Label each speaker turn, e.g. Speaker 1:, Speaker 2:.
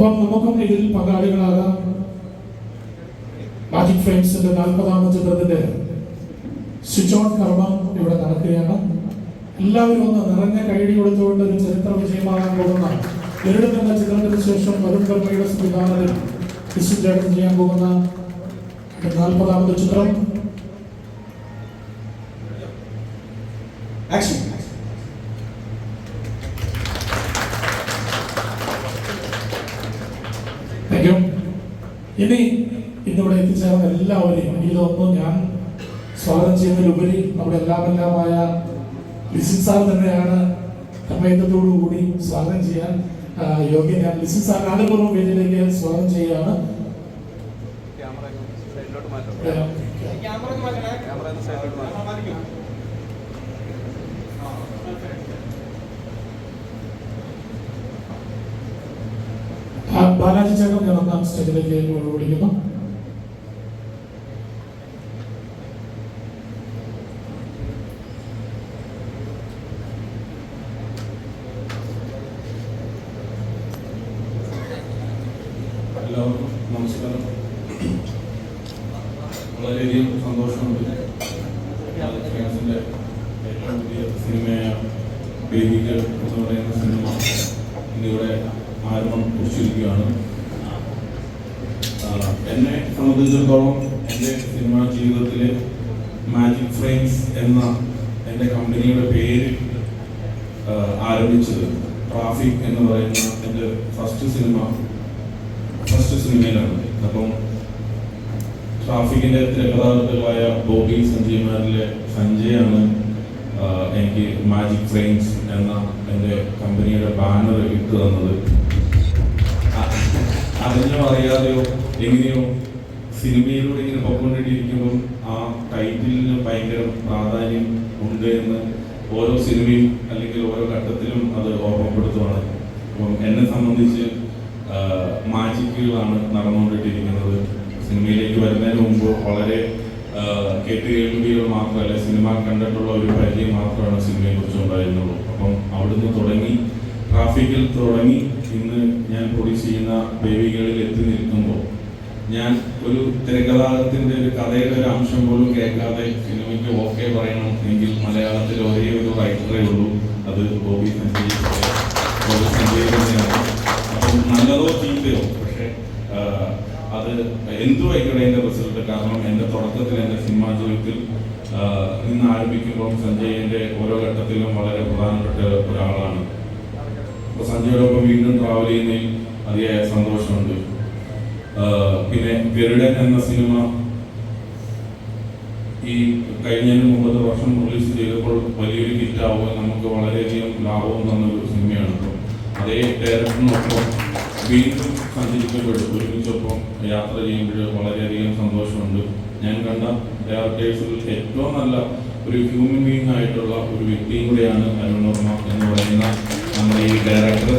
Speaker 1: അപ്പം നമുക്കും ഇതിൽ പങ്കാളികളാകാം. മാജിക് ഫ്രെയിംസിന്റെ 40ാം ചിത്രത്തിന്റെ സ്വിച്ച് ഓൺ കർമ്മം ഇവിടെ നടക്കുകയാണ്. എല്ലാവരും ഒന്ന് നിറഞ്ഞ കൈയടി കൊടുത്തുകൊണ്ട് ഒരു ചരിത്ര വിജയമാകാൻ പോകുന്ന ഗരുഡൻ എന്ന ചിത്രത്തിന് ശേഷം വരുൺ കർമ്മയുടെ സംവിധാനത്തിൽ ചേട്ടൻ ചെയ്യാൻ പോകുന്ന 40ാമത് ചിത്രം ആക്ഷൻ. ഇനി ഇന്നിവിടെ എത്തിച്ചേർന്ന എല്ലാവരെയും ഇതൊന്നും ഞാൻ സ്വാഗതം ചെയ്യുന്നതിലുപരി നമ്മുടെ എല്ലാമെല്ലാമായ ലിസിൻ സാർ തന്നെയാണ് കർമ്മയത്വത്തോടുകൂടി സ്വാഗതം ചെയ്യാൻ യോഗ്യൻ. ഞാൻ ലിസിൻ സാർ ആദരപൂർവ്വം വേദിയിലേക്ക് സ്വാഗതം ചെയ്യുകയാണ്. ബാലാജി ചേട്ടൻ ഞാൻ ഒന്നാം സ്റ്റേജിലേക്ക് വിളിക്കുന്നു.
Speaker 2: എല്ലാവർക്കും നമസ്കാരം. വളരെയധികം സന്തോഷമുണ്ട്. ഫ്രണ്ട്സിൻ്റെ ഏറ്റവും പുതിയ സിനിമയായ ബേബികൾ എന്ന് പറയുന്ന സിനിമ ഇന്നിവിടെ ആരംഭം കുറിച്ചിരിക്കുകയാണ്. എന്നെ സംബന്ധിച്ചിടത്തോളം എൻ്റെ സിനിമാ ജീവിതത്തിൽ മാജിക് ഫ്രെയിംസ് എന്ന എൻ്റെ കമ്പനിയുടെ പേര് ആരംഭിച്ചത് ട്രാഫിക് എന്ന് പറയുന്ന എൻ്റെ ഫസ്റ്റ് സിനിമയിലാണ്. അപ്പം ട്രാഫിക്കിൻ്റെ തിരക്കഥാകൃത്തുകളായ ബോബി സഞ്ജയ്മാരിലെ സഞ്ജയാണ് എനിക്ക് മാജിക് ഫ്രെയിംസ് എന്ന എൻ്റെ കമ്പനിയുടെ ബാനർ ഇട്ട് തന്നത്. അറിഞ്ഞോ അറിയാതെയോ എങ്ങനെയോ സിനിമയിലൂടെ ഇങ്ങനെ പൊക്കൊണ്ടിരിക്കുമ്പം ആ ടൈറ്റിലിന് ഭയങ്കര പ്രാധാന്യം ഉണ്ട് എന്ന് ഓരോ സിനിമയും അല്ലെങ്കിൽ ഓരോ ഘട്ടത്തിലും അത് ഓർമ്മപ്പെടുത്തുവാണ്. അപ്പം എന്നെ സംബന്ധിച്ച് മാജിക്കുകളാണ് നടന്നുകൊണ്ടിരിക്കുന്നത്. സിനിമയിലേക്ക് വരുന്നതിന് മുമ്പ് വളരെ കേട്ടുകേൾവികൾ മാത്രമല്ല, സിനിമ കണ്ടിട്ടുള്ള ഒരു പരിചയം മാത്രമാണ് സിനിമയെ കുറിച്ച് ഉണ്ടായിരുന്നുള്ളൂ. അപ്പം അവിടുന്ന് തുടങ്ങി ട്രാഫിക്കിൽ തുടങ്ങി ഇന്ന് ഞാൻ പ്രൊഡ്യൂസ് ചെയ്യുന്ന ബേബികളിൽ എത്തി നിൽക്കുമ്പോൾ ഞാൻ ഒരു തിരക്കഥാകൃത്തിൻ്റെ ഒരു കഥയുടെ ഒരു അംശം പോലും കേൾക്കാതെ സിനിമയ്ക്ക് ഓക്കെ പറയണം എങ്കിൽ മലയാളത്തിൽ ഒരേ ഒരു റൈറ്ററേ ഉള്ളൂ, അത് ബോബി സഞ്ജയ് തന്നെയാണ്. അപ്പം നല്ലതോ ചീത്തയോ പക്ഷെ അത് എന്തു ആയിക്കോട്ടെ എൻ്റെ റിസൾട്ട്. കാരണം എൻ്റെ തുടക്കത്തിൽ എൻ്റെ സിനിമാ ജീവിതത്തിൽ നിന്ന് ആരംഭിക്കുമ്പോൾ സഞ്ജയിൻ്റെ ഓരോ ഘട്ടത്തിലും വളരെ പ്രധാനപ്പെട്ട ഒരാളാണ്. അപ്പോൾ സഞ്ജയോടൊപ്പം വീണ്ടും ട്രാവൽ ചെയ്യുന്നതിൽ അതിയായ സന്തോഷമുണ്ട്. പിന്നെ ഗരുഡൻ എന്ന സിനിമ ഈ കഴിഞ്ഞതിന് 30 വർഷം റിലീസ് ചെയ്തപ്പോൾ വലിയൊരു ഹിറ്റാവുക നമുക്ക് വളരെയധികം ലാഭവും തന്നൊരു സിനിമയാണ്. അപ്പം അതേ ഡയറക്ടറിനൊപ്പം വീണ്ടും സഞ്ചരിക്കപ്പെടും, ഒരുമിച്ചൊപ്പം യാത്ര ചെയ്യുമ്പോൾ വളരെയധികം സന്തോഷമുണ്ട്. ഞാൻ കണ്ട ഡയറക്ടേഴ്സിൽ ഏറ്റവും നല്ല ഒരു ഹ്യൂമൻ ബീയിങ് ആയിട്ടുള്ള ഒരു വ്യക്തിയും കൂടെയാണ് അരുൺ വർമ്മ എന്ന് പറയുന്ന നമ്മുടെ ഈ ഡയറക്ടർ.